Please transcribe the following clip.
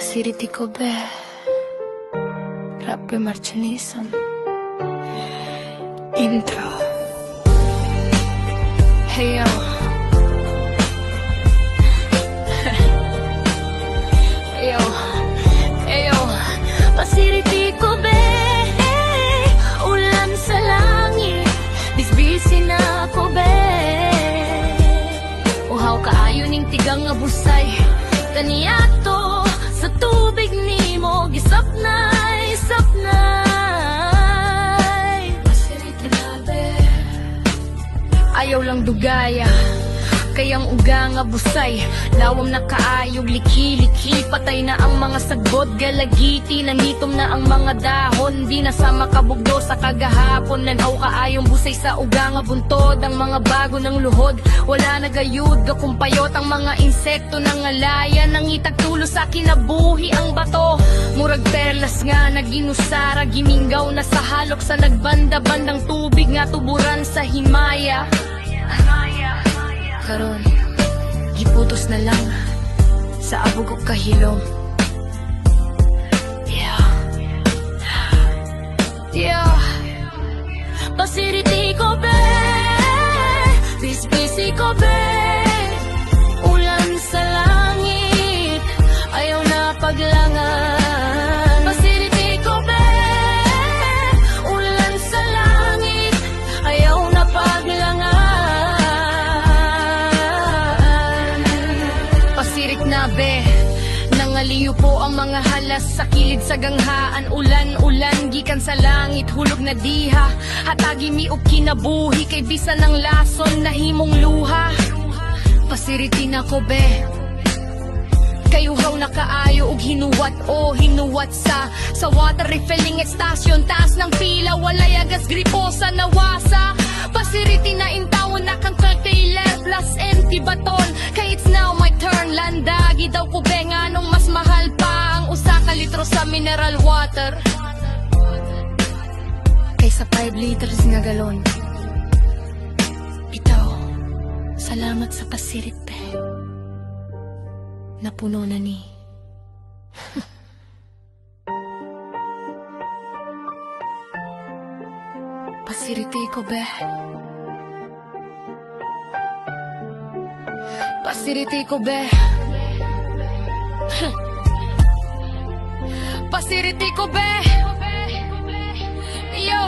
Pasiriti ko be Rap Marchanisan Intro. Hey yo Hey yo Hey yo Pasiriti ko be Ulan sa langit Bisbisi na ako be Uhaw kaayo ning tigang nga busay Kaniyato sa tubig nimo gisapnay, sapnay. Pasiriti na be Ayaw lang dugaya Kayang uga nga busay Lawam na kaayog, liki-liki Patay na ang mga sagbot, galagiti Nangitom na ang mga dahon Di na sa makabugdo sa kagahapon Nanaw kaayong busay sa uga nga buntod Ang mga bago ng luhod Wala na gayud, gakumpayot Ang mga insekto ng alaya Nangitag tulo sa kinabuhi ang bato Murag perlas nga naginusara Giminggaw na sa halok Sa nagbanda-bandang tubig Nga tuburan sa himaya Karon, giputos na lang sa abog og kahilom. Yeah. Pasiriti ko be, bisbisi ko be, ulan sa langit, ayaw na paglangan. Pasiriti ko be, ulan sa langit, ayaw na paglangan. Pasirik na be Nangaliyo po ang mga halas Sa kilid sa ganghaan Ulan-ulan gikan sa langit Hulog na diha Hatagi mi og kinabuhi Kay bisa ng lason Nahimong luha Pasiriti na ko be Kayuhaw na kaayo og hinuwat o hinuwat sa water refilling station Taas ng pila walay agas gripo sa nawasa Pasiriti na intawon na kang curtailer plus empty baton Kay it's now my turn landagi daw ko be nga nung mas mahal pa ang usa ka litro sa mineral water Kaysa 5 liters nga galon Bitaw, salamat sa pasirit be Napuno na ni Pasiriti ko be Pasiriti ko be Pasiriti ko be Yo